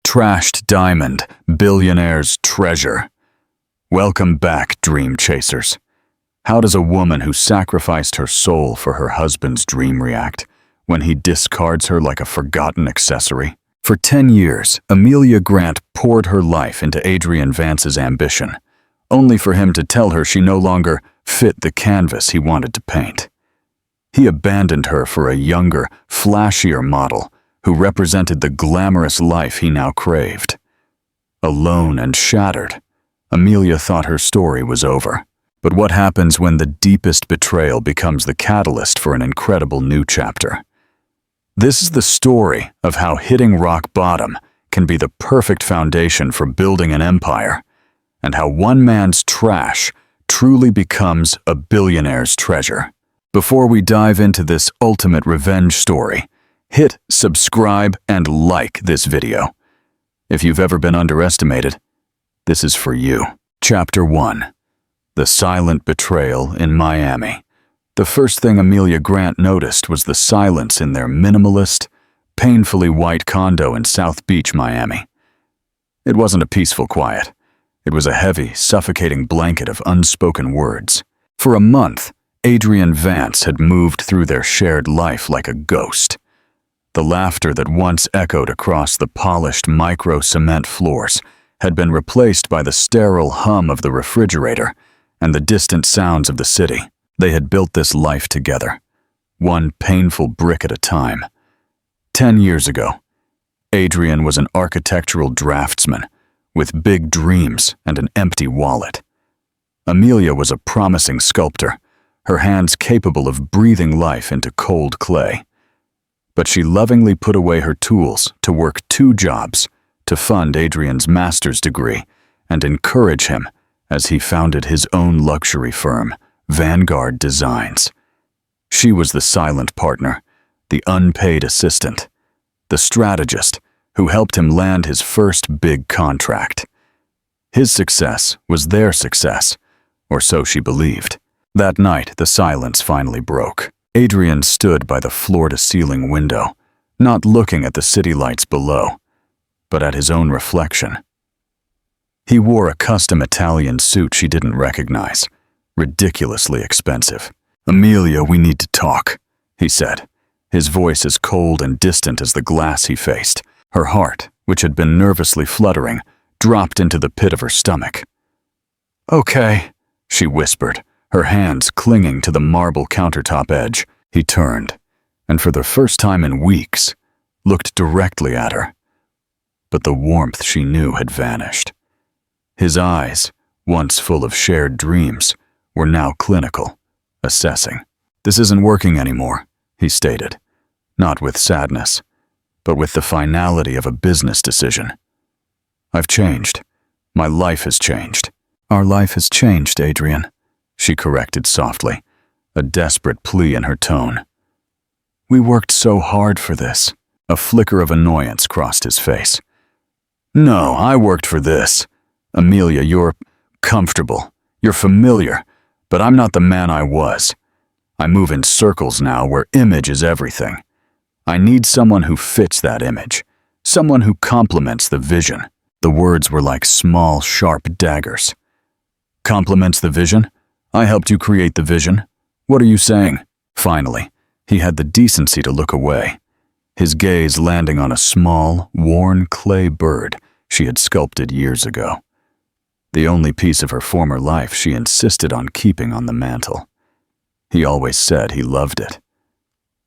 trashed diamond, billionaire's treasure. Welcome back, dream chasers. How does a woman who sacrificed her soul for her husband's dream react when he discards her like a forgotten accessory? For 10 years, Amelia Grant poured her life into Adrian Vance's ambition, only for him to tell her she no longer fit the canvas he wanted to paint. He abandoned her for a younger, flashier model who represented the glamorous life he now craved. Alone and shattered, Amelia thought her story was over. But what happens when the deepest betrayal becomes the catalyst for an incredible new chapter? This is the story of how hitting rock bottom can be the perfect foundation for building an empire, and how one man's trash truly becomes a billionaire's treasure. Before we dive into this ultimate revenge story, hit subscribe and like this video. If you've ever been underestimated, this is for you. Chapter 1. The Silent Betrayal in Miami. The first thing Amelia Grant noticed was the silence in their minimalist, painfully white condo in South Beach, Miami. It wasn't a peaceful quiet. It was a heavy, suffocating blanket of unspoken words. For a month, Adrian Vance had moved through their shared life like a ghost. The laughter that once echoed across the polished micro-cement floors had been replaced by the sterile hum of the refrigerator and the distant sounds of the city. They had built this life together, one painful brick at a time. 10 years ago, Adrian was an architectural draftsman with big dreams and an empty wallet. Amelia was a promising sculptor, her hands capable of breathing life into cold clay. But she lovingly put away her tools to work 2 jobs to fund Adrian's master's degree and encourage him as he founded his own luxury firm, Vanguard Designs. She was the silent partner, the unpaid assistant, the strategist who helped him land his first big contract. His success was their success, or so she believed. That night, the silence finally broke. Adrian stood by the floor-to-ceiling window, not looking at the city lights below, but at his own reflection. He wore a custom Italian suit she didn't recognize, ridiculously expensive. "Amelia, we need to talk," he said, his voice as cold and distant as the glass he faced. Her heart, which had been nervously fluttering, dropped into the pit of her stomach. "Okay," she whispered, her hands clinging to the marble countertop edge. He turned, and for the first time in weeks, looked directly at her. But the warmth she knew had vanished. His eyes, once full of shared dreams, were now clinical, assessing. "This isn't working anymore," he stated, not with sadness, but with the finality of a business decision. "I've changed. My life has changed." "Our life has changed, Adrian," she corrected softly, a desperate plea in her tone. "We worked so hard for this." A flicker of annoyance crossed his face. "No, I worked for this. Amelia, you're comfortable. You're familiar, but I'm not the man I was. I move in circles now where image is everything. I need someone who fits that image, someone who complements the vision." The words were like small, sharp daggers. "Complements the vision? I helped you create the vision. What are you saying?" Finally, he had the decency to look away, his gaze landing on a small, worn clay bird she had sculpted years ago. The only piece of her former life she insisted on keeping on the mantel. He always said he loved it.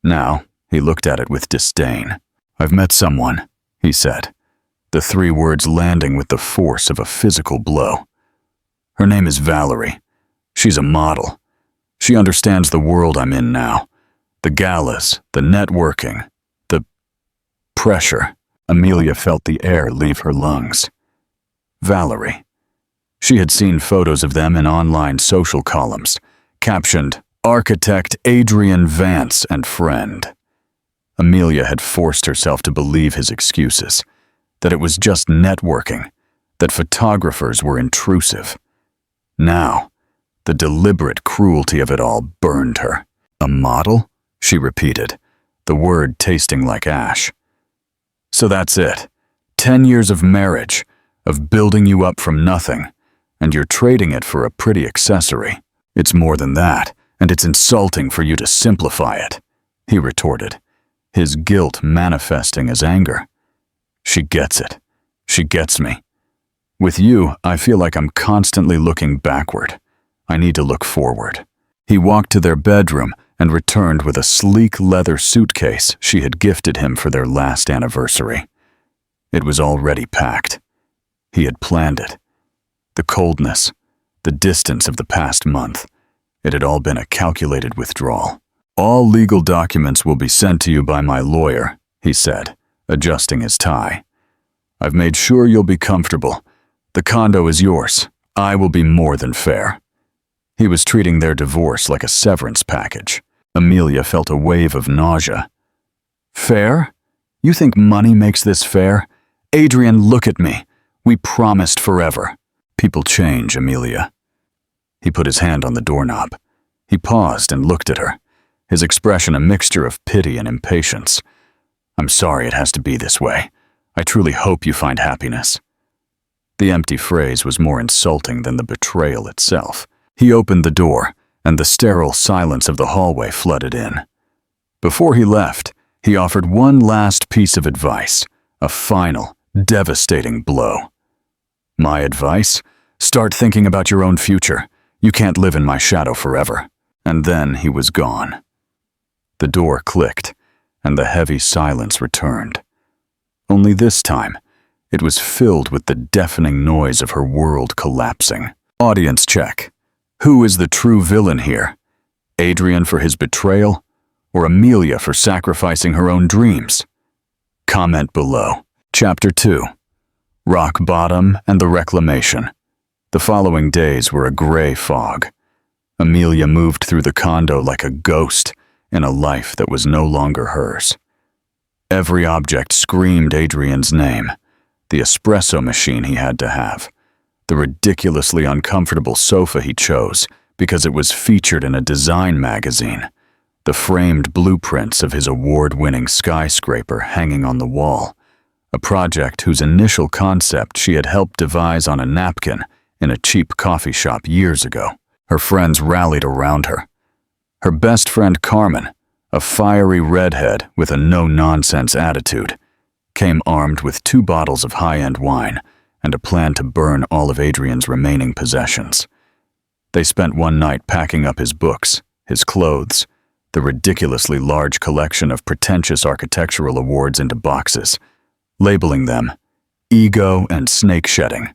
Now, he looked at it with disdain. "I've met someone," he said, the 3 words landing with the force of a physical blow. "Her name is Valerie. She's a model. She understands the world I'm in now. The galas, the networking, the pressure." Amelia felt the air leave her lungs. Valerie. She had seen photos of them in online social columns, captioned, "Architect Adrian Vance and friend." Amelia had forced herself to believe his excuses, that it was just networking, that photographers were intrusive. Now, the deliberate cruelty of it all burned her. "A model?" she repeated, the word tasting like ash. "So that's it. 10 years of marriage, of building you up from nothing, and you're trading it for a pretty accessory. It's more than that, and it's insulting for you to simplify it, he retorted, his guilt manifesting as anger. She gets it. She gets me. With you, I feel like I'm constantly looking backward. I need to look forward. He walked to their bedroom and returned with a sleek leather suitcase she had gifted him for their last anniversary. It was already packed. He had planned it. The coldness, the distance of the past month, it had all been a calculated withdrawal. All legal documents will be sent to you by my lawyer, he said, adjusting his tie. I've made sure you'll be comfortable. The condo is yours. I will be more than fair. He was treating their divorce like a severance package. Amelia felt a wave of nausea. Fair? You think money makes this fair? Adrian, look at me. We promised forever. People change, Amelia. He put his hand on the doorknob. He paused and looked at her, his expression a mixture of pity and impatience. I'm sorry it has to be this way. I truly hope you find happiness. The empty phrase was more insulting than the betrayal itself. He opened the door, and the sterile silence of the hallway flooded in. Before he left, he offered one last piece of advice, a final, devastating blow. My advice? Start thinking about your own future. You can't live in my shadow forever. And then he was gone. The door clicked, and the heavy silence returned. Only this time, it was filled with the deafening noise of her world collapsing. Audience check. Who is the true villain here? Adrian for his betrayal, or Amelia for sacrificing her own dreams? Comment below. Chapter 2. Rock Bottom and the Reclamation. The following days were a gray fog. Amelia moved through the condo like a ghost in a life that was no longer hers. Every object screamed Adrian's name. The espresso machine he had to have. The ridiculously uncomfortable sofa he chose because it was featured in a design magazine. The framed blueprints of his award-winning skyscraper hanging on the wall. A project whose initial concept she had helped devise on a napkin in a cheap coffee shop years ago. Her friends rallied around her. Her best friend Carmen, a fiery redhead with a no-nonsense attitude, came armed with 2 bottles of high-end wine and a plan to burn all of Adrian's remaining possessions. They spent one night packing up his books, his clothes, the ridiculously large collection of pretentious architectural awards into boxes, labeling them ego and snake shedding.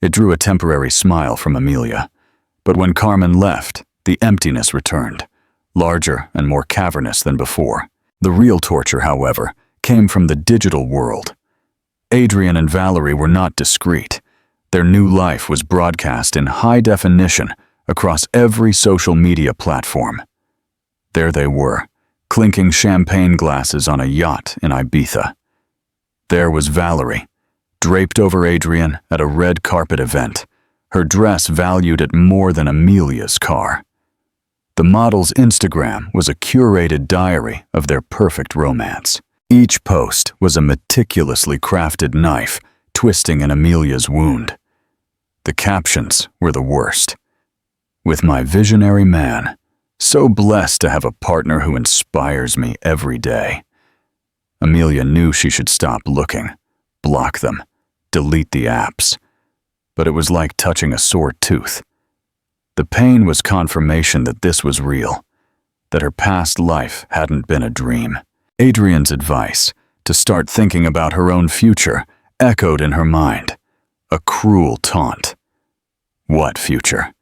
It drew a temporary smile from Amelia, but when Carmen left, the emptiness returned, larger and more cavernous than before. The real torture, however, came from the digital world. Adrian and Valerie were not discreet. Their new life was broadcast in high definition across every social media platform. There they were, clinking champagne glasses on a yacht in Ibiza. There was Valerie, draped over Adrian at a red carpet event, her dress valued at more than Amelia's car. The model's Instagram was a curated diary of their perfect romance. Each post was a meticulously crafted knife twisting in Amelia's wound. The captions were the worst. With my visionary man, so blessed to have a partner who inspires me every day. Amelia knew she should stop looking, block them, delete the apps. But it was like touching a sore tooth. The pain was confirmation that this was real, that her past life hadn't been a dream. Adrian's advice, to start thinking about her own future, echoed in her mind. A cruel taunt. What future?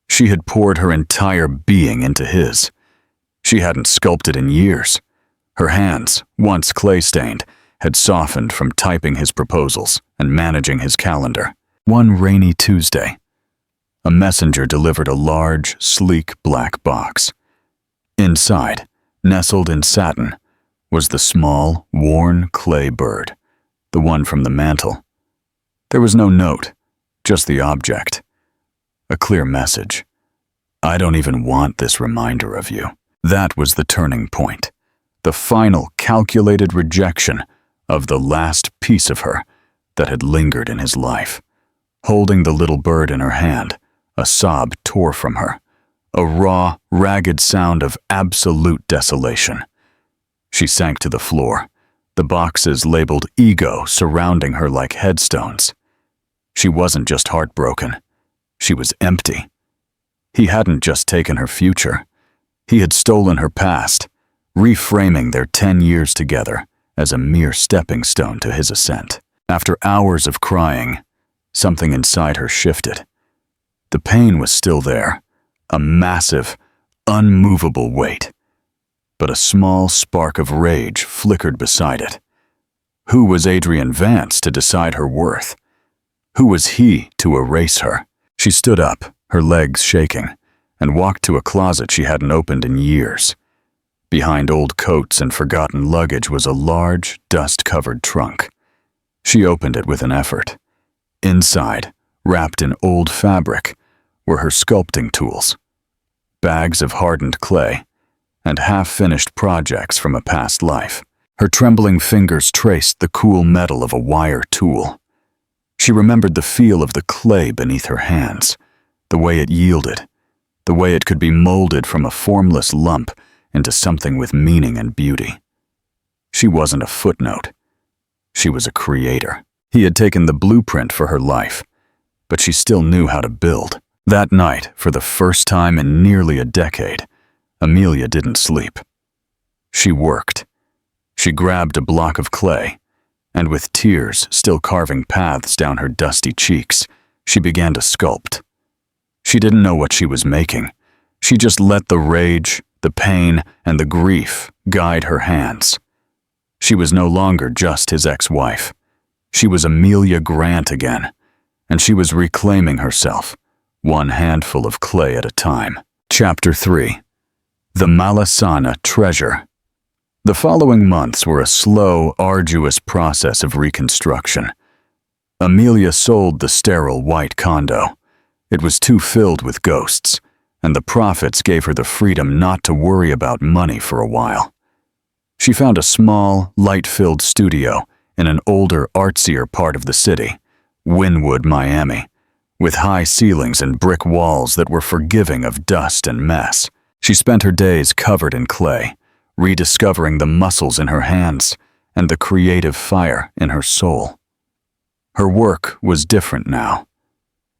She had poured her entire being into his. She hadn't sculpted in years. Her hands, once clay-stained, had softened from typing his proposals and managing his calendar. One rainy Tuesday, a messenger delivered a large, sleek black box. Inside, nestled in satin, was the small, worn clay bird, the one from the mantel. There was no note, just the object. A clear message. I don't even want this reminder of you. That was the turning point. The final calculated rejection of the last piece of her that had lingered in his life. Holding the little bird in her hand, a sob tore from her, a raw, ragged sound of absolute desolation. She sank to the floor, the boxes labeled ego surrounding her like headstones. She wasn't just heartbroken. She was empty. He hadn't just taken her future. He had stolen her past, reframing their 10 years together as a mere stepping stone to his ascent. After hours of crying, something inside her shifted. The pain was still there, a massive, unmovable weight. But a small spark of rage flickered beside it. Who was Adrian Vance to decide her worth? Who was he to erase her? She stood up, her legs shaking, and walked to a closet she hadn't opened in years. Behind old coats and forgotten luggage was a large, dust-covered trunk. She opened it with an effort. Inside, wrapped in old fabric, were her sculpting tools, bags of hardened clay, and half-finished projects from a past life. Her trembling fingers traced the cool metal of a wire tool. She remembered the feel of the clay beneath her hands, the way it yielded, the way it could be molded from a formless lump into something with meaning and beauty. She wasn't a footnote. She was a creator. He had taken the blueprint for her life, but she still knew how to build. That night, for the first time in nearly a decade, Amelia didn't sleep. She worked. She grabbed a block of clay, and with tears still carving paths down her dusty cheeks, she began to sculpt. She didn't know what she was making. She just let the rage, the pain, and the grief guide her hands. She was no longer just his ex-wife. She was Amelia Grant again, and she was reclaiming herself, one handful of clay at a time. Chapter 3. The Malasana Treasure. The following months were a slow, arduous process of reconstruction. Amelia sold the sterile white condo. It was too filled with ghosts, and the profits gave her the freedom not to worry about money for a while. She found a small, light-filled studio in an older, artsier part of the city, Wynwood, Miami, with high ceilings and brick walls that were forgiving of dust and mess. She spent her days covered in clay, rediscovering the muscles in her hands and the creative fire in her soul. Her work was different now.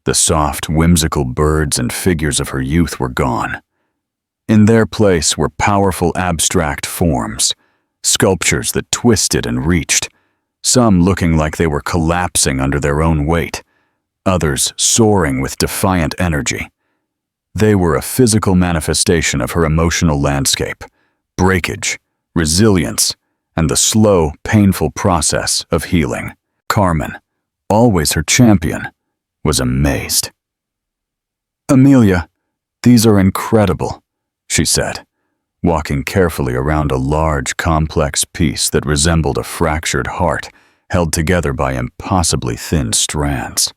The soft, whimsical birds and figures of her youth were gone. In their place were powerful abstract forms, sculptures that twisted and reached, some looking like they were collapsing under their own weight, others soaring with defiant energy. They were a physical manifestation of her emotional landscape, breakage, resilience, and the slow, painful process of healing. Carmen, always her champion, was amazed. "Amelia, these are incredible," she said, walking carefully around a large, complex piece that resembled a fractured heart held together by impossibly thin strands.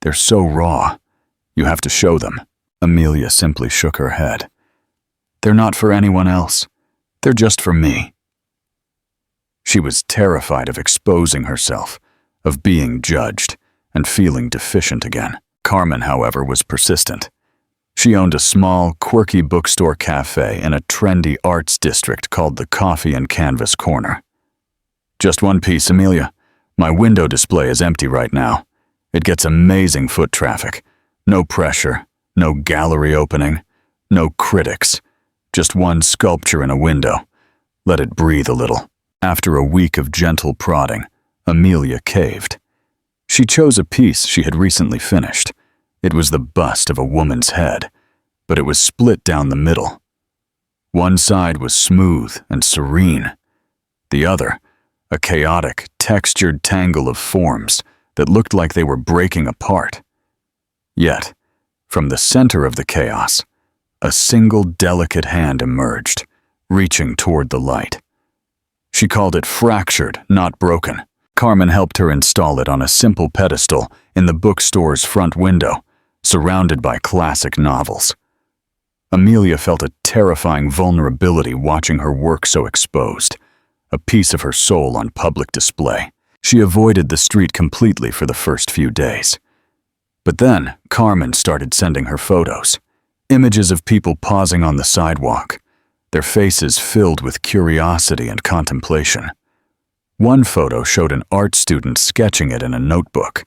"They're so raw. You have to show them." Amelia simply shook her head. "They're not for anyone else. They're just for me." She was terrified of exposing herself, of being judged, and feeling deficient again. Carmen, however, was persistent. She owned a small, quirky bookstore cafe in a trendy arts district called the Coffee and Canvas Corner. "Just one piece, Amelia. My window display is empty right now. It gets amazing foot traffic. No pressure, no gallery opening, no critics. Just one sculpture in a window. Let it breathe a little." After a week of gentle prodding, Amelia caved. She chose a piece she had recently finished. It was the bust of a woman's head, but it was split down the middle. One side was smooth and serene. The other, a chaotic, textured tangle of forms that looked like they were breaking apart. Yet, from the center of the chaos, a single delicate hand emerged, reaching toward the light. She called it fractured, not broken. Carmen helped her install it on a simple pedestal in the bookstore's front window, surrounded by classic novels. Amelia felt a terrifying vulnerability watching her work so exposed, a piece of her soul on public display. She avoided the street completely for the first few days. But then, Carmen started sending her photos. Images of people pausing on the sidewalk, their faces filled with curiosity and contemplation. One photo showed an art student sketching it in a notebook.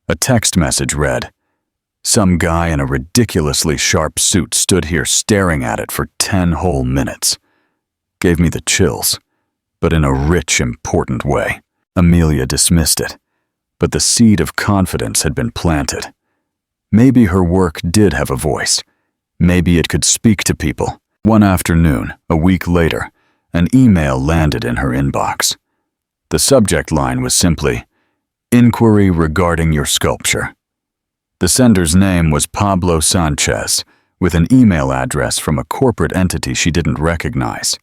A text message read, "Some guy in a ridiculously sharp suit stood here staring at it for 10 whole minutes." Gave me the chills, but in a rich, important way. Amelia dismissed it, but the seed of confidence had been planted. Maybe her work did have a voice. Maybe it could speak to people. One afternoon, a week later, an email landed in her inbox. The subject line was simply, "Inquiry regarding your sculpture." The sender's name was Pablo Sanchez, with an email address from a corporate entity she didn't recognize.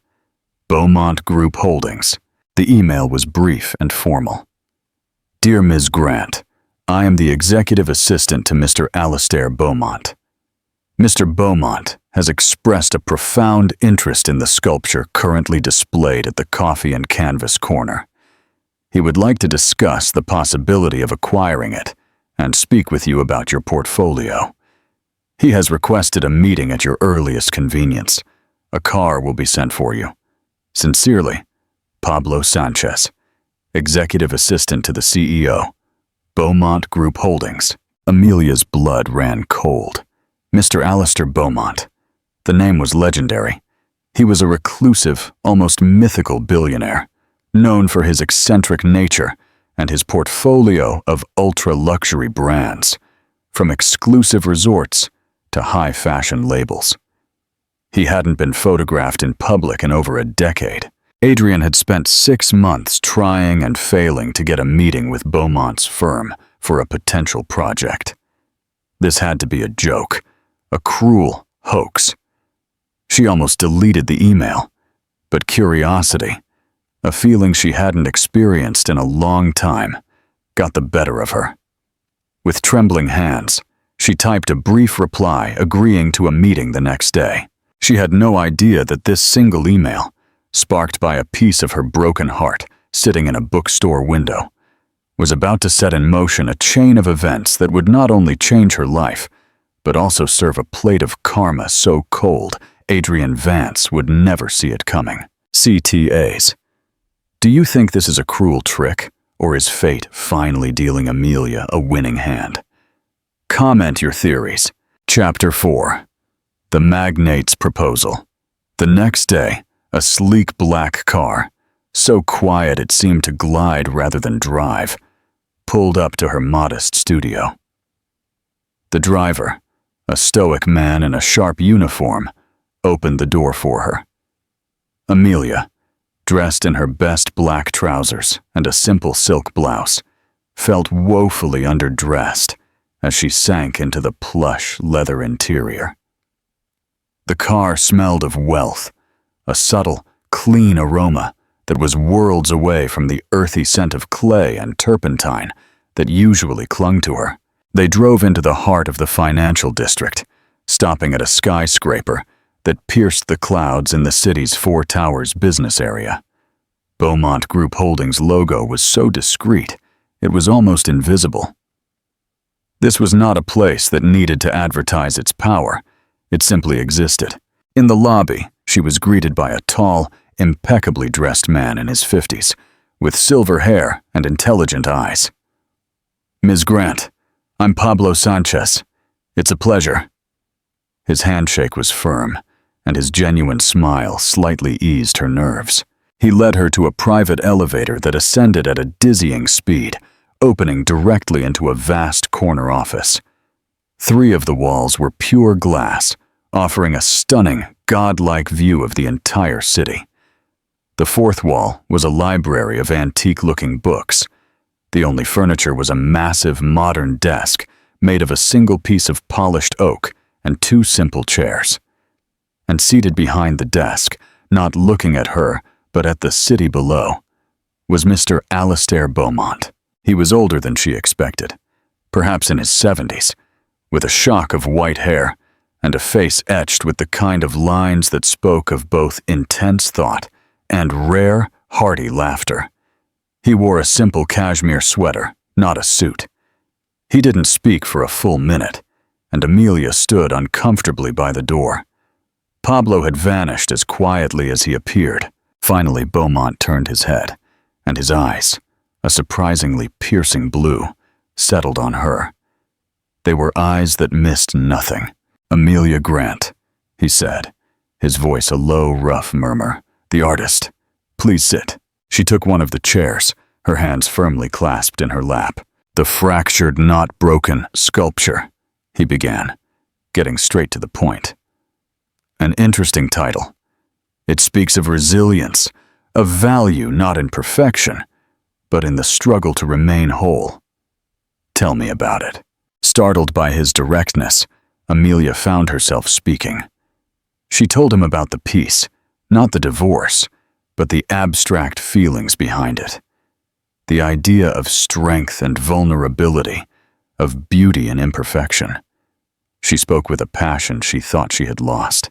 Beaumont Group Holdings. The email was brief and formal. "Dear Ms. Grant, I am the executive assistant to Mr. Alastair Beaumont. Mr. Beaumont has expressed a profound interest in the sculpture currently displayed at the Coffee and Canvas corner. He would like to discuss the possibility of acquiring it and speak with you about your portfolio. He has requested a meeting at your earliest convenience. A car will be sent for you. Sincerely, Pablo Sanchez, Executive Assistant to the CEO, Beaumont Group Holdings." Amelia's blood ran cold. Mr. Alastair Beaumont. The name was legendary. He was a reclusive, almost mythical billionaire, known for his eccentric nature and his portfolio of ultra-luxury brands, from exclusive resorts to high-fashion labels. He hadn't been photographed in public in over a decade. Adrian had spent 6 months trying and failing to get a meeting with Beaumont's firm for a potential project. This had to be a joke, a cruel hoax. She almost deleted the email, but curiosity, a feeling she hadn't experienced in a long time, got the better of her. With trembling hands, she typed a brief reply agreeing to a meeting the next day. She had no idea that this single email, sparked by a piece of her broken heart sitting in a bookstore window, was about to set in motion a chain of events that would not only change her life, but also serve a plate of karma so cold Adrian Vance would never see it coming. CTAs. Do you think this is a cruel trick, or is fate finally dealing Amelia a winning hand? Comment your theories. Chapter 4. The Magnate's Proposal. The next day, a sleek black car, so quiet it seemed to glide rather than drive, pulled up to her modest studio. The driver, a stoic man in a sharp uniform, opened the door for her. Amelia, dressed in her best black trousers and a simple silk blouse, felt woefully underdressed as she sank into the plush leather interior. The car smelled of wealth, a subtle, clean aroma that was worlds away from the earthy scent of clay and turpentine that usually clung to her. They drove into the heart of the financial district, stopping at a skyscraper that pierced the clouds in the city's Four Towers business area. Beaumont Group Holdings' logo was so discreet, it was almost invisible. This was not a place that needed to advertise its power. It simply existed. In the lobby, she was greeted by a tall, impeccably dressed man in his 50s, with silver hair and intelligent eyes. "Ms. Grant, I'm Pablo Sanchez. It's a pleasure." His handshake was firm, and his genuine smile slightly eased her nerves. He led her to a private elevator that ascended at a dizzying speed, opening directly into a vast corner office. 3 of the walls were pure glass, offering a stunning, godlike view of the entire city. The 4th wall was a library of antique-looking books. The only furniture was a massive, modern desk made of a single piece of polished oak and 2 simple chairs. And seated behind the desk, not looking at her, but at the city below, was Mr. Alastair Beaumont. He was older than she expected, perhaps in his 70s, with a shock of white hair and a face etched with the kind of lines that spoke of both intense thought and rare, hearty laughter. He wore a simple cashmere sweater, not a suit. He didn't speak for a full minute, and Amelia stood uncomfortably by the door. Pablo had vanished as quietly as he appeared. Finally, Beaumont turned his head, and his eyes, a surprisingly piercing blue, settled on her. They were eyes that missed nothing. "Amelia Grant," he said, his voice a low, rough murmur. "The artist. Please sit." She took one of the chairs, her hands firmly clasped in her lap. "The Fractured Not Broken Sculpture," he began, getting straight to the point. An interesting title. It speaks of resilience, of value not in perfection, but in the struggle to remain whole. "Tell me about it." Startled by his directness, Amelia found herself speaking. She told him about the piece, not the divorce, but the abstract feelings behind it. The idea of strength and vulnerability, of beauty and imperfection. She spoke with a passion she thought she had lost.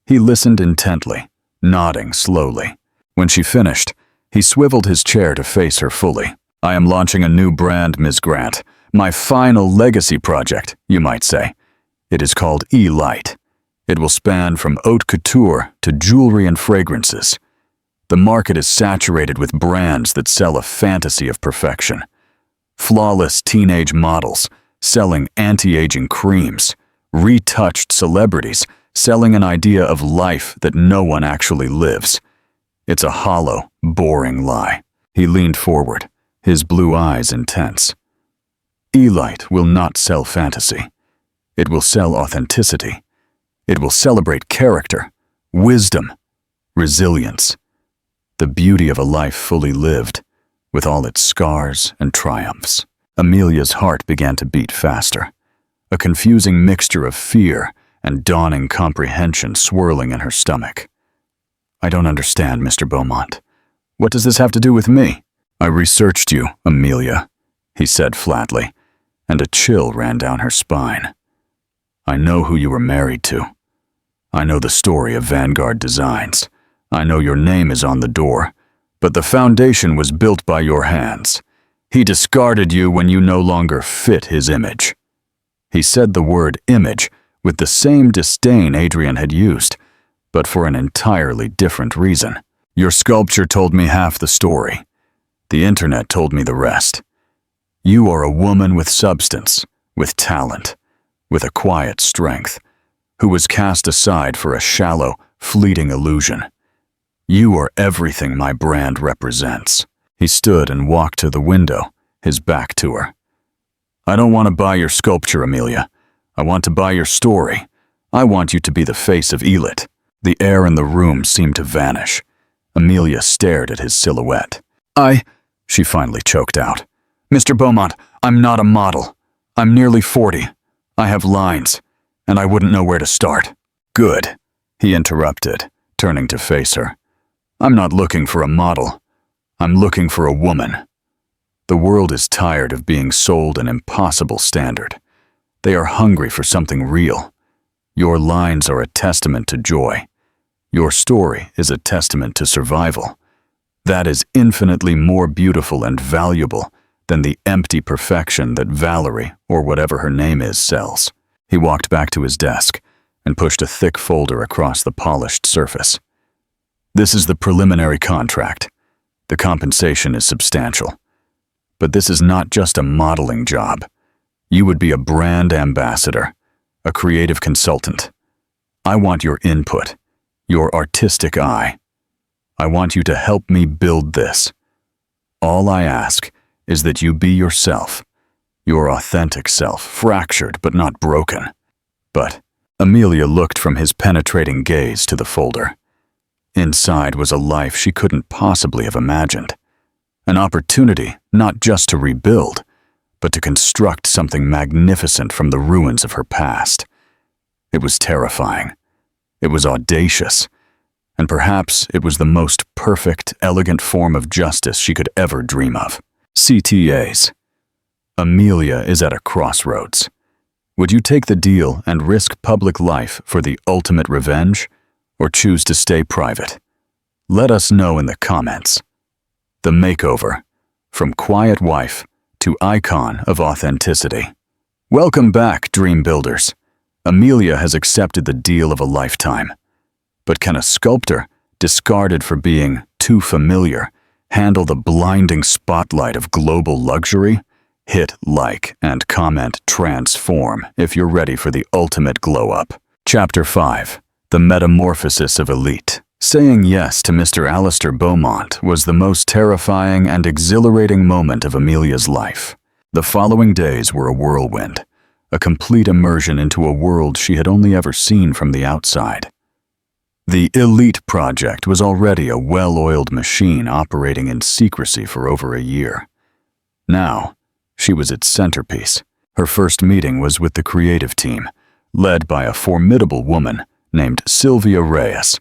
He listened intently, nodding slowly. When she finished, he swiveled his chair to face her fully. "I am launching a new brand, Ms. Grant. My final legacy project, you might say. It is called E-Light. It will span from haute couture to jewelry and fragrances. The market is saturated with brands that sell a fantasy of perfection. Flawless teenage models selling anti-aging creams, retouched celebrities selling an idea of life that no one actually lives. It's a hollow, boring lie." He leaned forward, his blue eyes intense. "E-Light will not sell fantasy. It will sell authenticity. It will celebrate character, wisdom, resilience. The beauty of a life fully lived, with all its scars and triumphs." Amelia's heart began to beat faster, a confusing mixture of fear and dawning comprehension swirling in her stomach. "I don't understand, Mr. Beaumont. What does this have to do with me?" "I researched you, Amelia," he said flatly, and a chill ran down her spine. "I know who you were married to. I know the story of Vanguard Designs. I know your name is on the door, but the foundation was built by your hands. He discarded you when you no longer fit his image." He said the word image with the same disdain Adrian had used, but for an entirely different reason. "Your sculpture told me half the story. The internet told me the rest. You are a woman with substance, with talent, with a quiet strength, who was cast aside for a shallow, fleeting illusion. You are everything my brand represents." He stood and walked to the window, his back to her. "I don't want to buy your sculpture, Amelia. I want to buy your story. I want you to be the face of E-Lit." The air in the room seemed to vanish. Amelia stared at his silhouette. She finally choked out. "Mr. Beaumont, I'm not a model. I'm nearly 40. I have lines, and I wouldn't know where to start." "Good," he interrupted, turning to face her. "I'm not looking for a model. I'm looking for a woman. The world is tired of being sold an impossible standard. They are hungry for something real. Your lines are a testament to joy. Your story is a testament to survival. That is infinitely more beautiful and valuable than the empty perfection that Valerie, or whatever her name is, sells." He walked back to his desk and pushed a thick folder across the polished surface. "This is the preliminary contract. The compensation is substantial. But this is not just a modeling job. You would be a brand ambassador, a creative consultant. I want your input, your artistic eye. I want you to help me build this. All I ask is that you be yourself, your authentic self, fractured but not broken." But Amelia looked from his penetrating gaze to the folder. Inside was a life she couldn't possibly have imagined. An opportunity not just to rebuild, but to construct something magnificent from the ruins of her past. It was terrifying. It was audacious. And perhaps it was the most perfect, elegant form of justice she could ever dream of. CTAs. Amelia is at a crossroads. Would you take the deal and risk public life for the ultimate revenge, or choose to stay private? Let us know in the comments. The makeover, from quiet wife to icon of authenticity. Welcome back, dream builders. Amelia has accepted the deal of a lifetime. But can a sculptor, discarded for being too familiar, handle the blinding spotlight of global luxury? Hit like and comment transform if you're ready for the ultimate glow-up. Chapter 5. The Metamorphosis of Elite. Saying yes to Mr. Alistair Beaumont was the most terrifying and exhilarating moment of Amelia's life. The following days were a whirlwind, a complete immersion into a world she had only ever seen from the outside. The Elite project was already a well-oiled machine operating in secrecy for over a year. Now, she was its centerpiece. Her first meeting was with the creative team, led by a formidable woman named Sylvia Reyes,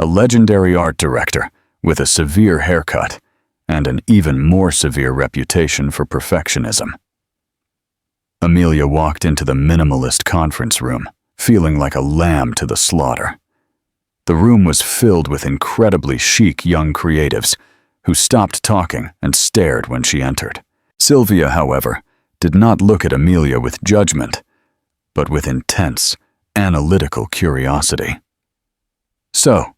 a legendary art director with a severe haircut and an even more severe reputation for perfectionism. Amelia walked into the minimalist conference room, feeling like a lamb to the slaughter. The room was filled with incredibly chic young creatives who stopped talking and stared when she entered. Sylvia, however, did not look at Amelia with judgment, but with intense, analytical curiosity. "So,"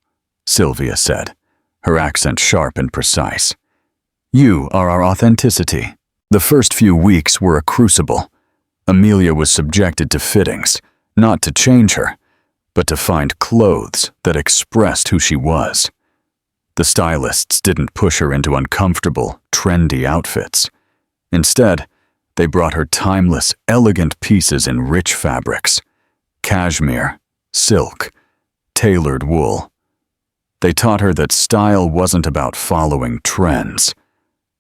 Sylvia said, her accent sharp and precise, "you are our authenticity." The first few weeks were a crucible. Amelia was subjected to fittings, not to change her, but to find clothes that expressed who she was. The stylists didn't push her into uncomfortable, trendy outfits. Instead, they brought her timeless, elegant pieces in rich fabrics: cashmere, silk, tailored wool. They taught her that style wasn't about following trends,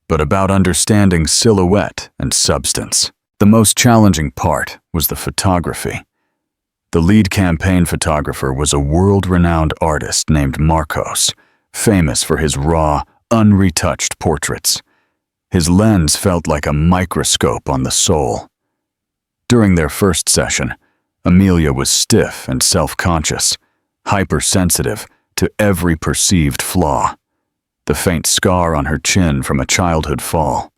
but about understanding silhouette and substance. The most challenging part was the photography. The lead campaign photographer was a world-renowned artist named Marcos, famous for his raw, unretouched portraits. His lens felt like a microscope on the soul. During their first session, Amelia was stiff and self-conscious, hypersensitive to every perceived flaw. The faint scar on her chin from a childhood fall.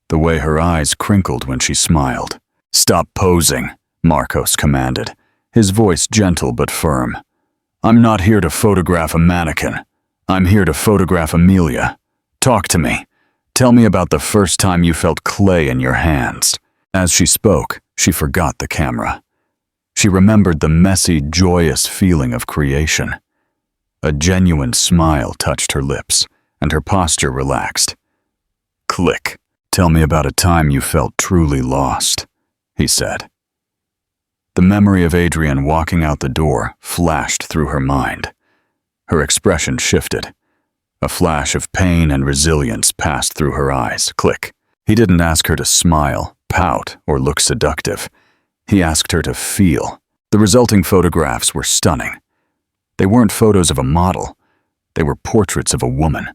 The way her eyes crinkled when she smiled. "Stop posing," Marcos commanded, his voice gentle but firm. "I'm not here to photograph a mannequin. I'm here to photograph Amelia. Talk to me. Tell me about the first time you felt clay in your hands." As she spoke, she forgot the camera. She remembered the messy, joyous feeling of creation. A genuine smile touched her lips, and her posture relaxed. "Click. Tell me about a time you felt truly lost," he said. The memory of Adrian walking out the door flashed through her mind. Her expression shifted. A flash of pain and resilience passed through her eyes. Click. He didn't ask her to smile, pout, or look seductive. He asked her to feel. The resulting photographs were stunning. They weren't photos of a model. They were portraits of a woman.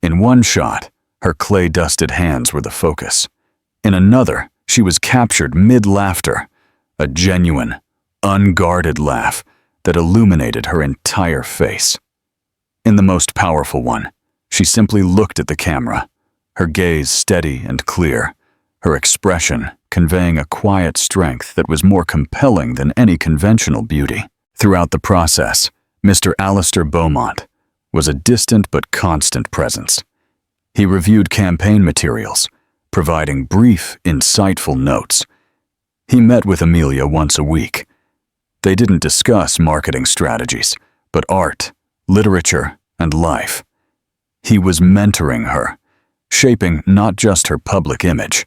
In one shot, her clay-dusted hands were the focus. In another, she was captured mid-laughter, a genuine, unguarded laugh that illuminated her entire face. In the most powerful one, she simply looked at the camera, her gaze steady and clear, her expression conveying a quiet strength that was more compelling than any conventional beauty. Throughout the process, Mr. Alistair Beaumont was a distant but constant presence. He reviewed campaign materials, providing brief, insightful notes. He met with Amelia once a week. They didn't discuss marketing strategies, but art, literature, and life. He was mentoring her, shaping not just her public image,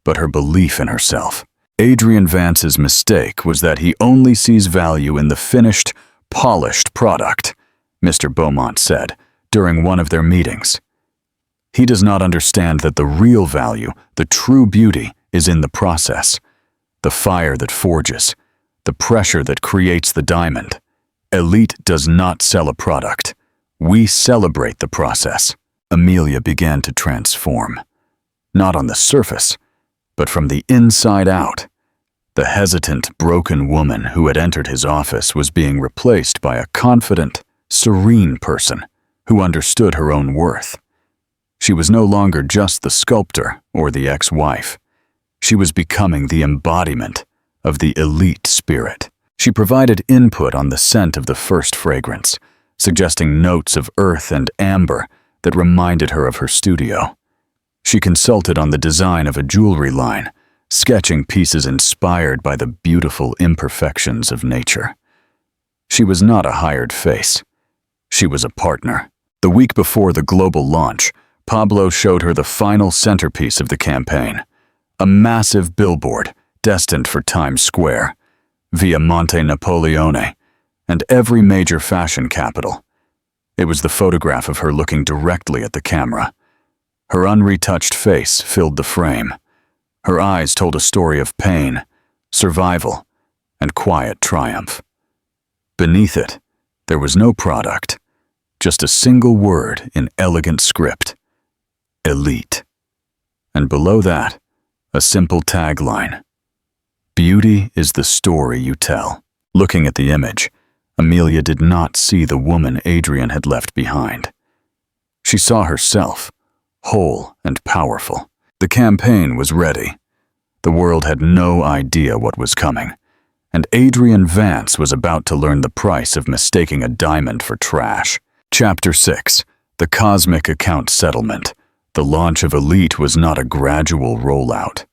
but her belief in herself. Adrian Vance's mistake was that he only sees value in the finished, polished product, Mr. Beaumont said during one of their meetings. He does not understand that the real value, the true beauty, is in the process. The fire that forges, the pressure that creates the diamond. Elite does not sell a product. We celebrate the process. Amelia began to transform. Not on the surface, but from the inside out. The hesitant, broken woman who had entered his office was being replaced by a confident, serene person who understood her own worth. She was no longer just the sculptor or the ex-wife. She was becoming the embodiment of the elite spirit. She provided input on the scent of the first fragrance, suggesting notes of earth and amber that reminded her of her studio. She consulted on the design of a jewelry line, sketching pieces inspired by the beautiful imperfections of nature. She was not a hired face. She was a partner. The week before the global launch, Pablo showed her the final centerpiece of the campaign, a massive billboard destined for Times Square, Via Monte Napoleone, and every major fashion capital. It was the photograph of her looking directly at the camera. Her unretouched face filled the frame. Her eyes told a story of pain, survival, and quiet triumph. Beneath it, there was no product, just a single word in elegant script: Elite. And below that, a simple tagline: Beauty is the story you tell. Looking at the image, Amelia did not see the woman Adrian had left behind. She saw herself, whole and powerful. The campaign was ready. The world had no idea what was coming, and Adrian Vance was about to learn the price of mistaking a diamond for trash. Chapter 6: The Cosmic Account Settlement. The launch of Elite was not a gradual rollout.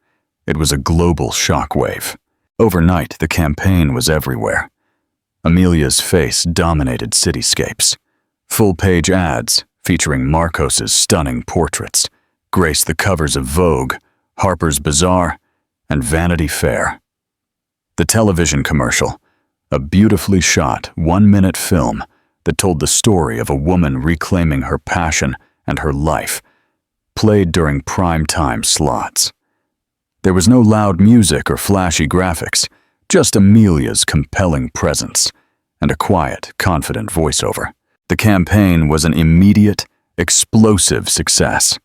It was a global shockwave. Overnight, the campaign was everywhere. Amelia's face dominated cityscapes. Full-page ads, featuring Marcos's stunning portraits, graced the covers of Vogue, Harper's Bazaar, and Vanity Fair. The television commercial, a beautifully shot, one-minute film that told the story of a woman reclaiming her passion and her life, played during prime-time slots. There was no loud music or flashy graphics, just Amelia's compelling presence and a quiet, confident voiceover. The campaign was an immediate, explosive success.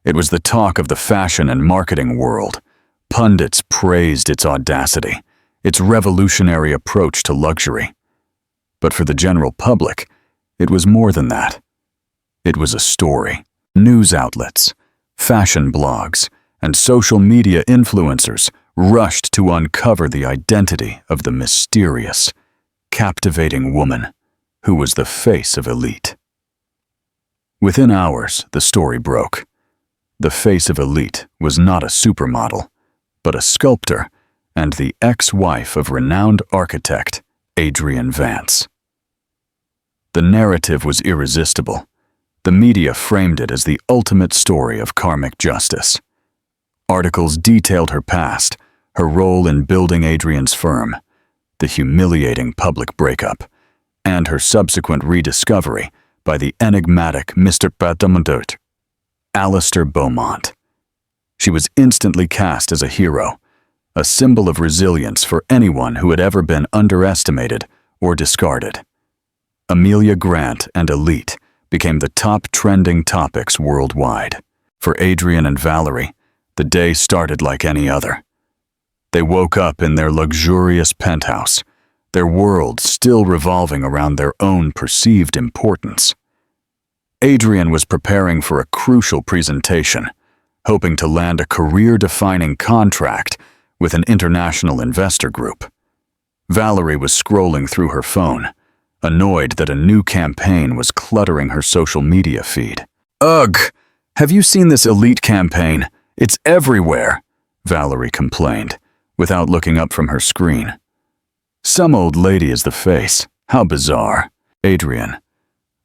It was the talk of the fashion and marketing world. Pundits praised its audacity, its revolutionary approach to luxury. But for the general public, it was more than that. It was a story. News outlets, fashion blogs, and social media influencers rushed to uncover the identity of the mysterious, captivating woman who was the face of Elite. Within hours, the story broke. The face of Elite was not a supermodel, but a sculptor and the ex-wife of renowned architect Adrian Vance. The narrative was irresistible. The media framed it as the ultimate story of karmic justice. Articles detailed her past, her role in building Adrian's firm, the humiliating public breakup, and her subsequent rediscovery by the enigmatic Mr. Beaumont, Alistair Beaumont. She was instantly cast as a hero, a symbol of resilience for anyone who had ever been underestimated or discarded. Amelia Grant and Elite became the top trending topics worldwide. For Adrian and Valerie, the day started like any other. They woke up in their luxurious penthouse, their world still revolving around their own perceived importance. Adrian was preparing for a crucial presentation, hoping to land a career-defining contract with an international investor group. Valerie was scrolling through her phone, annoyed that a new campaign was cluttering her social media feed. "Ugh! Have you seen this Elite campaign? It's everywhere," Valerie complained, without looking up from her screen. "Some old lady is the face. How bizarre." Adrian,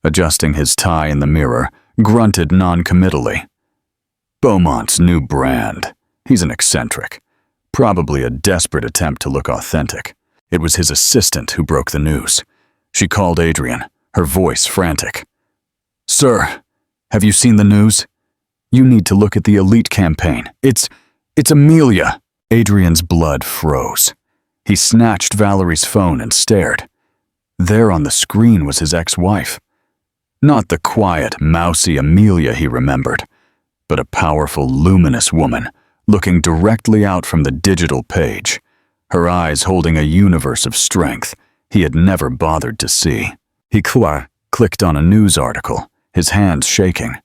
adjusting his tie in the mirror, grunted non-committally. "Beaumont's new brand. He's an eccentric. Probably a desperate attempt to look authentic." It was his assistant who broke the news. She called Adrian, her voice frantic. "Sir, have you seen the news? You need to look at the Elite campaign. It's Amelia." Adrian's blood froze. He snatched Valerie's phone and stared. There on the screen was his ex-wife. Not the quiet, mousy Amelia he remembered, but a powerful, luminous woman looking directly out from the digital page, her eyes holding a universe of strength he had never bothered to see. He clicked on a news article, his hands shaking.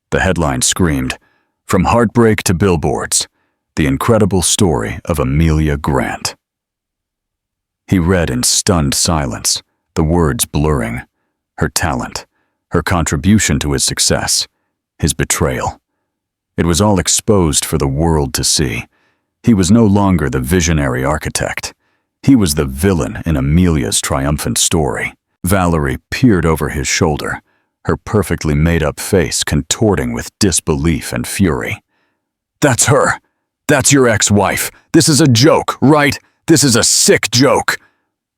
The headline screamed, "From heartbreak to billboards, the incredible story of Amelia Grant." He read in stunned silence, the words blurring. Her talent, her contribution to his success, his betrayal. It was all exposed for the world to see. He was no longer the visionary architect. He was the villain in Amelia's triumphant story. Valerie peered over his shoulder, her perfectly made-up face contorting with disbelief and fury. "That's her! That's your ex-wife! This is a joke, right? This is a sick joke!"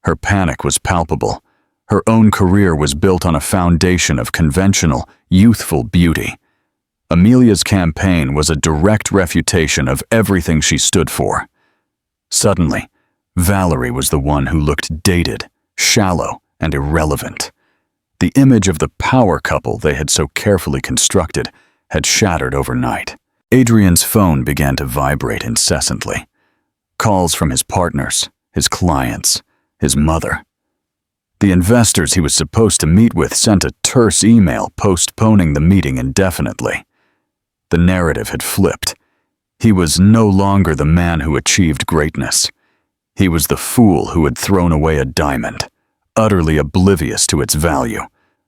Her panic was palpable. Her own career was built on a foundation of conventional, youthful beauty. Amelia's campaign was a direct refutation of everything she stood for. Suddenly, Valerie was the one who looked dated, shallow, and irrelevant. The image of the power couple they had so carefully constructed had shattered overnight. Adrian's phone began to vibrate incessantly. Calls from his partners, his clients, his mother. The investors he was supposed to meet with sent a terse email postponing the meeting indefinitely. The narrative had flipped. He was no longer the man who achieved greatness. He was the fool who had thrown away a diamond, utterly oblivious to its value,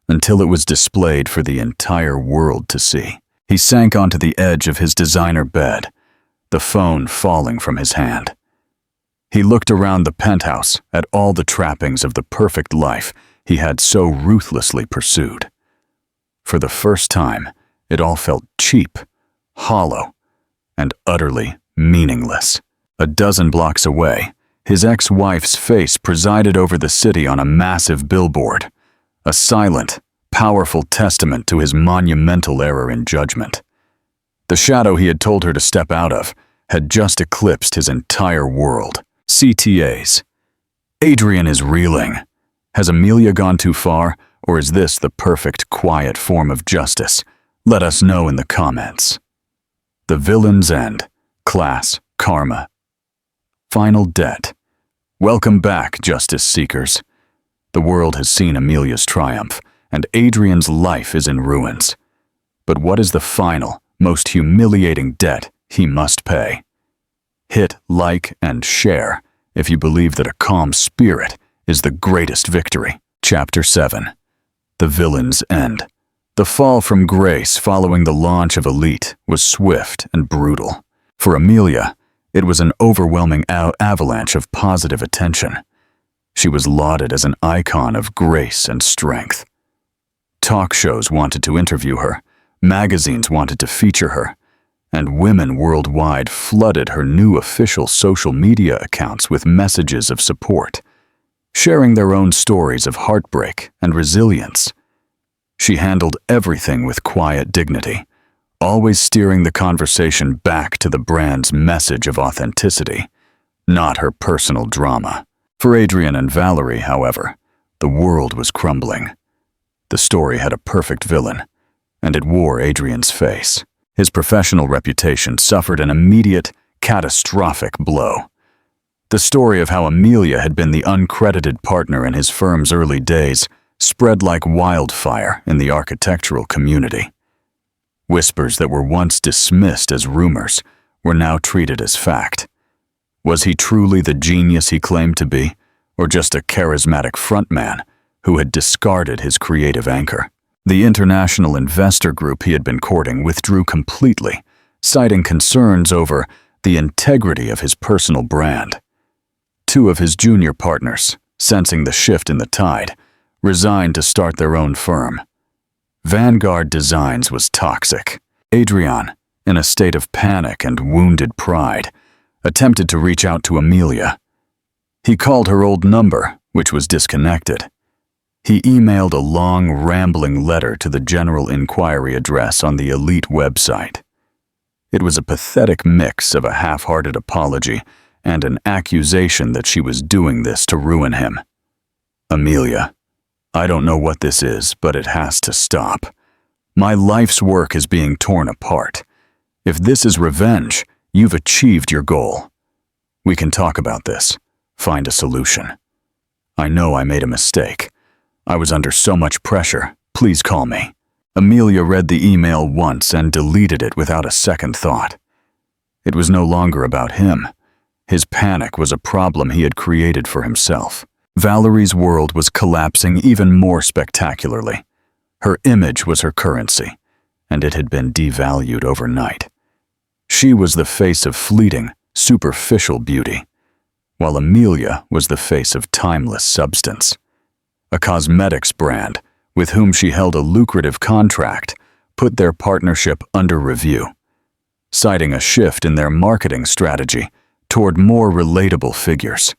until it was displayed for the entire world to see. He sank onto the edge of his designer bed, the phone falling from his hand. He looked around the penthouse at all the trappings of the perfect life he had so ruthlessly pursued. For the first time, it all felt cheap, hollow, and utterly meaningless. A dozen blocks away, his ex-wife's face presided over the city on a massive billboard, a silent, powerful testament to his monumental error in judgment. The shadow he had told her to step out of had just eclipsed his entire world. CTAs. Adrian is reeling. Has Amelia gone too far, or is this the perfect, quiet form of justice? Let us know in the comments. The villain's end. Class, karma. Final debt. Welcome back, justice seekers. The world has seen Amelia's triumph, and Adrian's life is in ruins. But what is the final, most humiliating debt he must pay? Hit like and share if you believe that a calm spirit is the greatest victory. Chapter 7. The Villain's End. The fall from grace following the launch of Elite was swift and brutal. For Amelia, it was an overwhelming avalanche of positive attention. She was lauded as an icon of grace and strength. Talk shows wanted to interview her, magazines wanted to feature her, and women worldwide flooded her new official social media accounts with messages of support, sharing their own stories of heartbreak and resilience. She handled everything with quiet dignity, always steering the conversation back to the brand's message of authenticity, not her personal drama. For Adrian and Valerie, however, the world was crumbling. The story had a perfect villain, and it wore Adrian's face. His professional reputation suffered an immediate, catastrophic blow. The story of how Amelia had been the uncredited partner in his firm's early days spread like wildfire in the architectural community. Whispers that were once dismissed as rumors were now treated as fact. Was he truly the genius he claimed to be, or just a charismatic frontman who had discarded his creative anchor? The international investor group he had been courting withdrew completely, citing concerns over the integrity of his personal brand. Two of his junior partners, sensing the shift in the tide, resigned to start their own firm. Vanguard Designs was toxic. Adrian, in a state of panic and wounded pride, attempted to reach out to Amelia. He called her old number, which was disconnected. He emailed a long, rambling letter to the general inquiry address on the Elite website. It was a pathetic mix of a half-hearted apology and an accusation that she was doing this to ruin him. Amelia, I don't know what this is, but it has to stop. My life's work is being torn apart. If this is revenge, you've achieved your goal. We can talk about this, find a solution. I know I made a mistake. I was under so much pressure. Please call me. Amelia read the email once and deleted it without a second thought. It was no longer about him. His panic was a problem he had created for himself. Valerie's world was collapsing even more spectacularly. Her image was her currency, and it had been devalued overnight. She was the face of fleeting, superficial beauty, while Amelia was the face of timeless substance. A cosmetics brand, with whom she held a lucrative contract, put their partnership under review, citing a shift in their marketing strategy toward more relatable figures.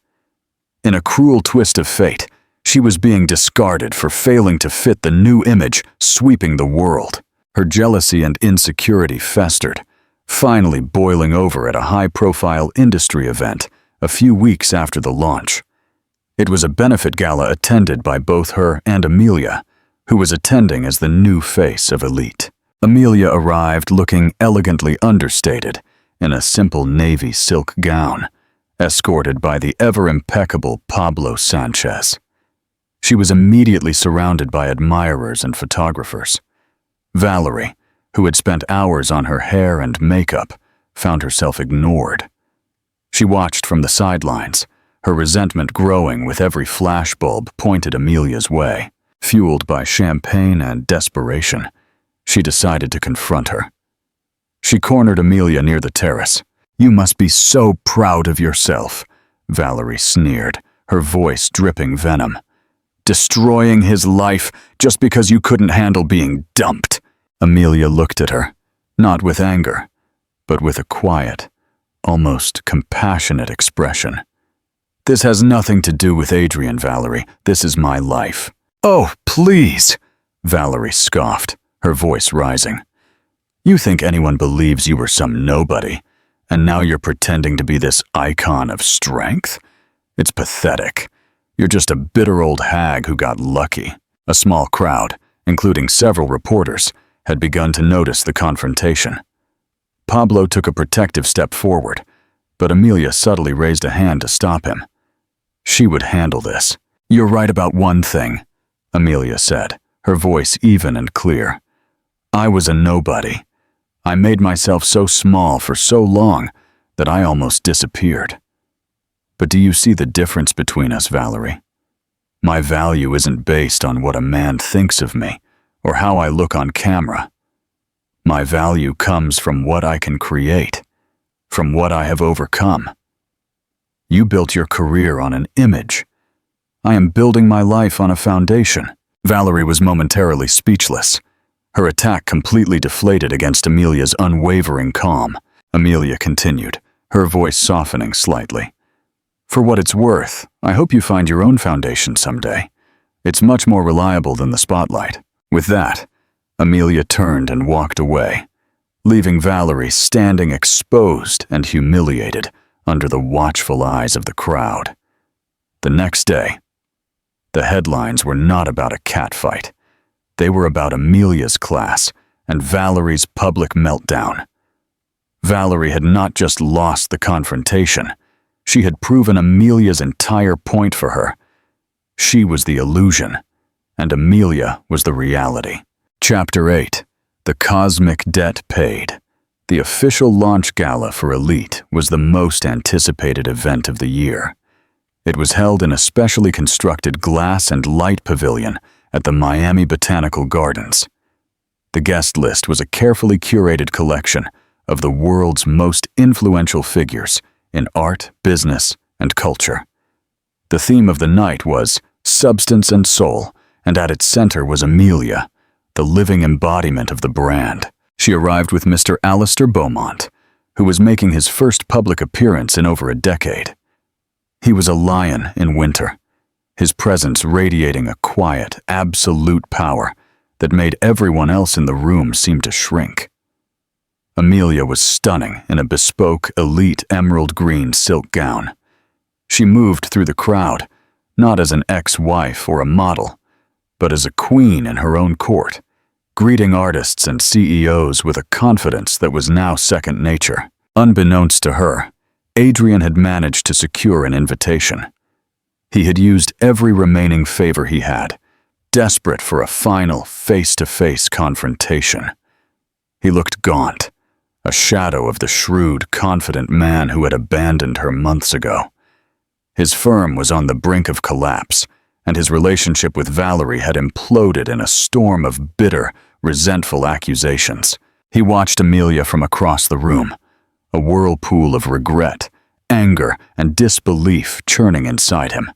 In a cruel twist of fate, she was being discarded for failing to fit the new image sweeping the world. Her jealousy and insecurity festered, finally boiling over at a high-profile industry event a few weeks after the launch. It was a benefit gala attended by both her and Amelia, who was attending as the new face of Elite. Amelia arrived looking elegantly understated in a simple navy silk gown, escorted by the ever-impeccable Pablo Sanchez. She was immediately surrounded by admirers and photographers. Valerie, who had spent hours on her hair and makeup, found herself ignored. She watched from the sidelines, her resentment growing with every flashbulb pointed Amelia's way. Fueled by champagne and desperation, she decided to confront her. She cornered Amelia near the terrace. "You must be so proud of yourself," Valerie sneered, her voice dripping venom. "Destroying his life just because you couldn't handle being dumped." Amelia looked at her, not with anger, but with a quiet, almost compassionate expression. "This has nothing to do with Adrian, Valerie. This is my life." "Oh, please," Valerie scoffed, her voice rising. "You think anyone believes you were some nobody, and now you're pretending to be this icon of strength? It's pathetic. You're just a bitter old hag who got lucky." A small crowd, including several reporters, had begun to notice the confrontation. Pablo took a protective step forward, but Amelia subtly raised a hand to stop him. She would handle this. "You're right about one thing," Amelia said, her voice even and clear. "I was a nobody. I made myself so small for so long that I almost disappeared. But do you see the difference between us, Valerie? My value isn't based on what a man thinks of me or how I look on camera. My value comes from what I can create, from what I have overcome. You built your career on an image. I am building my life on a foundation." Valerie was momentarily speechless, her attack completely deflated against Amelia's unwavering calm. Amelia continued, her voice softening slightly. "For what it's worth, I hope you find your own foundation someday. It's much more reliable than the spotlight." With that, Amelia turned and walked away, leaving Valerie standing exposed and humiliated under the watchful eyes of the crowd. The next day, the headlines were not about a catfight. They were about Amelia's class and Valerie's public meltdown. Valerie had not just lost the confrontation. She had proven Amelia's entire point for her. She was the illusion, and Amelia was the reality. Chapter 8. The Cosmic Debt Paid. The official launch gala for Elite was the most anticipated event of the year. It was held in a specially constructed glass and light pavilion at the Miami Botanical Gardens. The guest list was a carefully curated collection of the world's most influential figures in art, business, and culture. The theme of the night was Substance and Soul, and at its center was Amelia, the living embodiment of the brand. She arrived with Mr. Alistair Beaumont, who was making his first public appearance in over a decade. He was a lion in winter, his presence radiating a quiet, absolute power that made everyone else in the room seem to shrink. Amelia was stunning in a bespoke, elite emerald green silk gown. She moved through the crowd, not as an ex-wife or a model, but as a queen in her own court, greeting artists and CEOs with a confidence that was now second nature. Unbeknownst to her, Adrian had managed to secure an invitation. He had used every remaining favor he had, desperate for a final, face-to-face confrontation. He looked gaunt, a shadow of the shrewd, confident man who had abandoned her months ago. His firm was on the brink of collapse, and his relationship with Valerie had imploded in a storm of bitter, resentful accusations. He watched Amelia from across the room, a whirlpool of regret, anger, and disbelief churning inside him.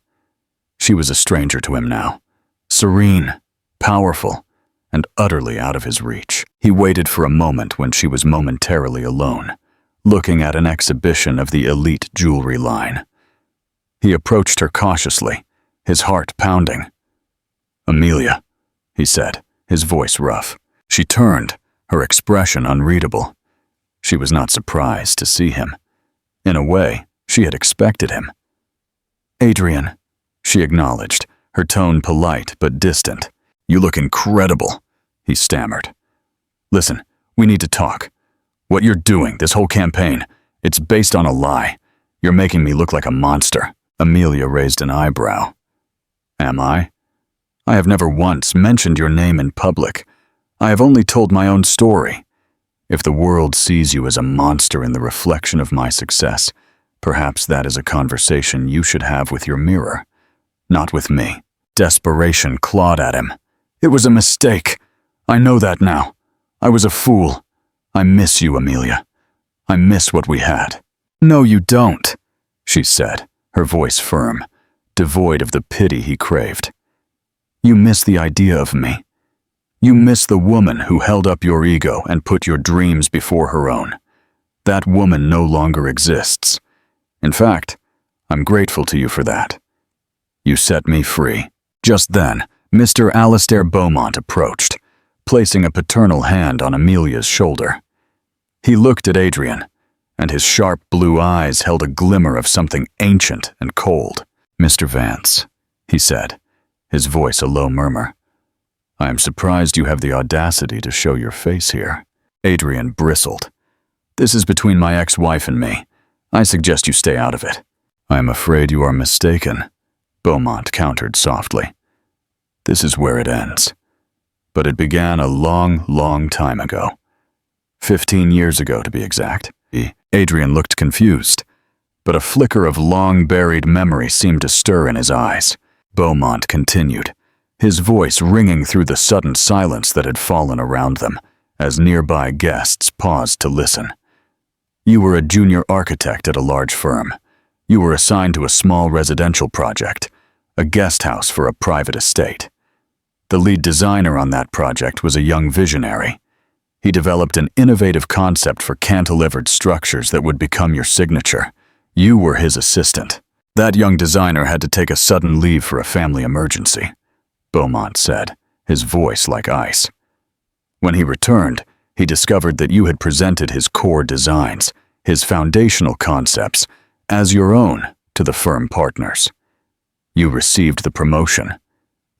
She was a stranger to him now, serene, powerful, and utterly out of his reach. He waited for a moment when she was momentarily alone, looking at an exhibition of the elite jewelry line. He approached her cautiously, his heart pounding. "Amelia," he said, his voice rough. She turned, her expression unreadable. She was not surprised to see him. In a way, she had expected him. "Adrian," she acknowledged, her tone polite but distant. "You look incredible," he stammered. "Listen, we need to talk. What you're doing, this whole campaign, it's based on a lie. You're making me look like a monster." Amelia raised an eyebrow. "Am I? I have never once mentioned your name in public. I have only told my own story. If the world sees you as a monster in the reflection of my success, perhaps that is a conversation you should have with your mirror, not with me." Desperation clawed at him. "It was a mistake. I know that now. I was a fool. I miss you, Amelia. I miss what we had." "No, you don't," she said, her voice firm, devoid of the pity he craved. "You miss the idea of me. You miss the woman who held up your ego and put your dreams before her own. That woman no longer exists. In fact, I'm grateful to you for that. You set me free." Just then, Mr. Alistair Beaumont approached, placing a paternal hand on Amelia's shoulder. He looked at Adrian, and his sharp blue eyes held a glimmer of something ancient and cold. "Mr. Vance," he said, his voice a low murmur. "I am surprised you have the audacity to show your face here." Adrian bristled. "This is between my ex-wife and me. I suggest you stay out of it." "I am afraid you are mistaken," Beaumont countered softly. "This is where it ends. But it began a long, long time ago. 15 years ago, to be exact." Adrian looked confused, but a flicker of long-buried memory seemed to stir in his eyes. Beaumont continued, his voice ringing through the sudden silence that had fallen around them, as nearby guests paused to listen. "You were a junior architect at a large firm. You were assigned to a small residential project, a guest house for a private estate. The lead designer on that project was a young visionary. He developed an innovative concept for cantilevered structures that would become your signature. You were his assistant. That young designer had to take a sudden leave for a family emergency," Beaumont said, his voice like ice. "When he returned, he discovered that you had presented his core designs, his foundational concepts, as your own to the firm partners. You received the promotion.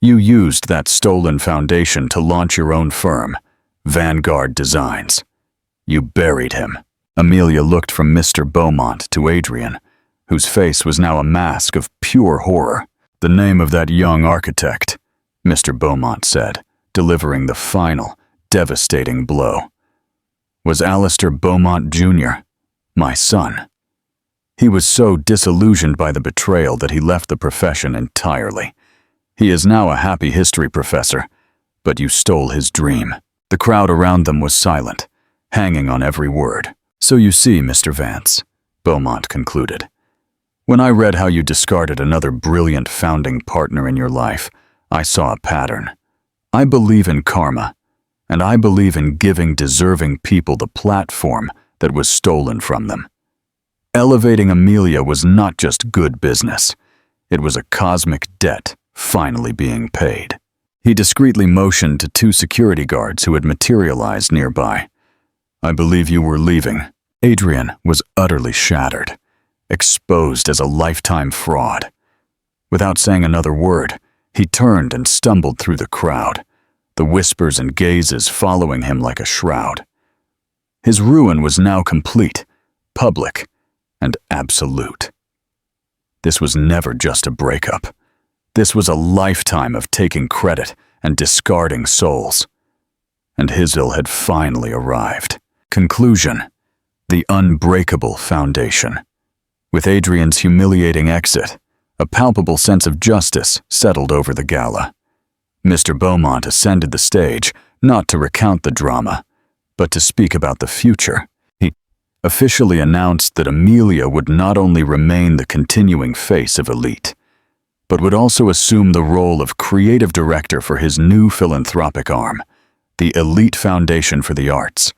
You used that stolen foundation to launch your own firm, Vanguard Designs. You buried him." Amelia looked from Mr. Beaumont to Adrian, whose face was now a mask of pure horror. "The name of that young architect," Mr. Beaumont said, delivering the final, devastating blow, "was Alistair Beaumont, Jr., my son. He was so disillusioned by the betrayal that he left the profession entirely. He is now a happy history professor, but you stole his dream." The crowd around them was silent, hanging on every word. "So you see, Mr. Vance," Beaumont concluded, "when I read how you discarded another brilliant founding partner in your life, I saw a pattern. I believe in karma, and I believe in giving deserving people the platform that was stolen from them. Elevating Amelia was not just good business. It was a cosmic debt finally being paid." He discreetly motioned to 2 security guards who had materialized nearby. "I believe you were leaving." Adrian was utterly shattered, exposed as a lifetime fraud. Without saying another word, he turned and stumbled through the crowd, the whispers and gazes following him like a shroud. His ruin was now complete, public, and absolute. This was never just a breakup. This was a lifetime of taking credit and discarding souls. And Hizil had finally arrived. Conclusion: the unbreakable foundation. With Adrian's humiliating exit, a palpable sense of justice settled over the gala. Mr. Beaumont ascended the stage, not to recount the drama, but to speak about the future. He officially announced that Amelia would not only remain the continuing face of Elite, but would also assume the role of creative director for his new philanthropic arm, the Elite Foundation for the Arts,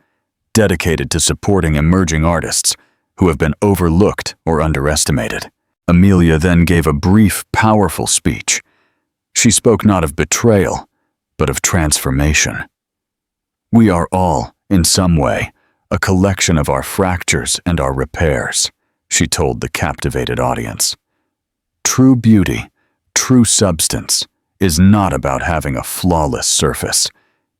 dedicated to supporting emerging artists who have been overlooked or underestimated. Amelia then gave a brief, powerful speech. She spoke not of betrayal, but of transformation. We are all, in some way, a collection of our fractures and our repairs, she told the captivated audience. True beauty, true substance, is not about having a flawless surface.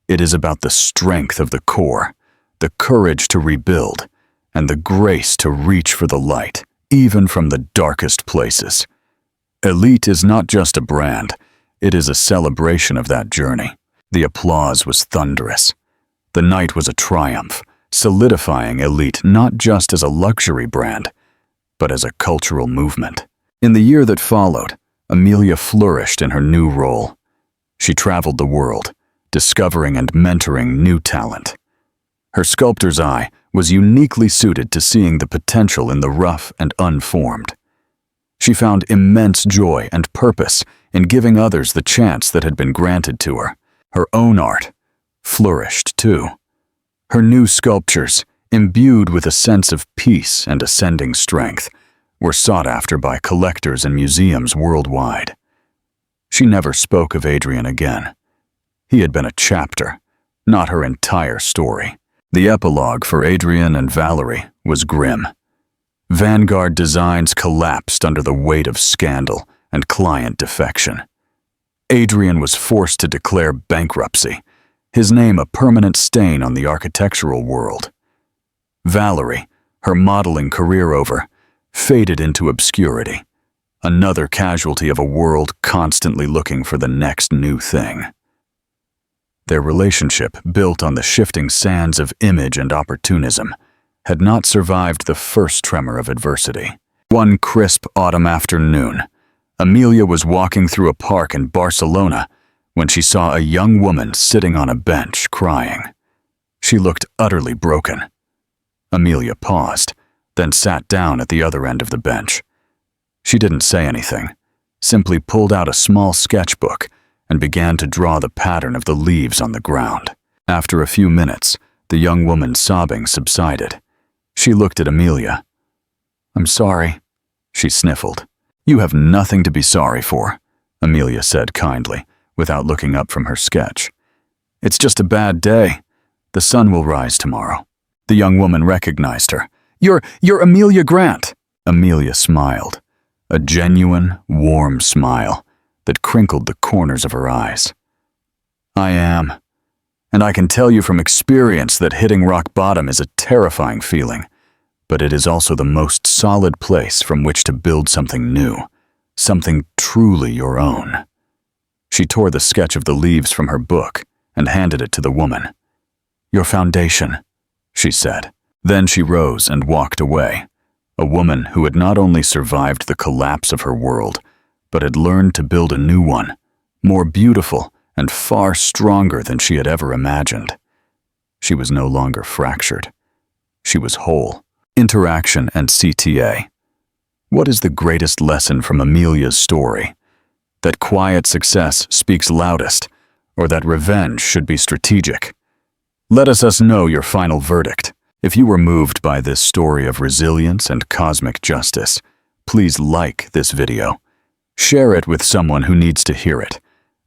It is about the strength of the core, the courage to rebuild, and the grace to reach for the light, even from the darkest places. Elite is not just a brand, it is a celebration of that journey. The applause was thunderous. The night was a triumph, solidifying Elite not just as a luxury brand, but as a cultural movement. In the year that followed, Amelia flourished in her new role. She traveled the world, discovering and mentoring new talent. Her sculptor's eye was uniquely suited to seeing the potential in the rough and unformed. She found immense joy and purpose in giving others the chance that had been granted to her. Her own art flourished too. Her new sculptures, imbued with a sense of peace and ascending strength, were sought after by collectors and museums worldwide. She never spoke of Adrian again. He had been a chapter, not her entire story. The epilogue for Adrian and Valerie was grim. Vanguard Designs collapsed under the weight of scandal and client defection. Adrian was forced to declare bankruptcy, his name a permanent stain on the architectural world. Valerie, her modeling career over, faded into obscurity, another casualty of a world constantly looking for the next new thing. Their relationship, built on the shifting sands of image and opportunism, had not survived the first tremor of adversity. One crisp autumn afternoon, Amelia was walking through a park in Barcelona when she saw a young woman sitting on a bench crying. She looked utterly broken. Amelia paused, then sat down at the other end of the bench. She didn't say anything, simply pulled out a small sketchbook and began to draw the pattern of the leaves on the ground. After a few minutes, the young woman's sobbing subsided. She looked at Amelia. "I'm sorry," she sniffled. "You have nothing to be sorry for," Amelia said kindly, without looking up from her sketch. "It's just a bad day. The sun will rise tomorrow." The young woman recognized her. You're Amelia Grant." Amelia smiled, a genuine, warm smile that crinkled the corners of her eyes. "I am. And I can tell you from experience that hitting rock bottom is a terrifying feeling, but it is also the most solid place from which to build something new, something truly your own." She tore the sketch of the leaves from her book and handed it to the woman. "Your foundation," she said. Then she rose and walked away, a woman who had not only survived the collapse of her world, but had learned to build a new one, more beautiful and far stronger than she had ever imagined. She was no longer fractured. She was whole. Interaction and CTA. What is the greatest lesson from Amelia's story? That quiet success speaks loudest, or that revenge should be strategic? Let us know your final verdict. If you were moved by this story of resilience and cosmic justice, please like this video. Share it with someone who needs to hear it.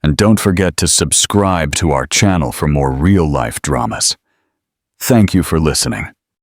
And don't forget to subscribe to our channel for more real-life dramas. Thank you for listening.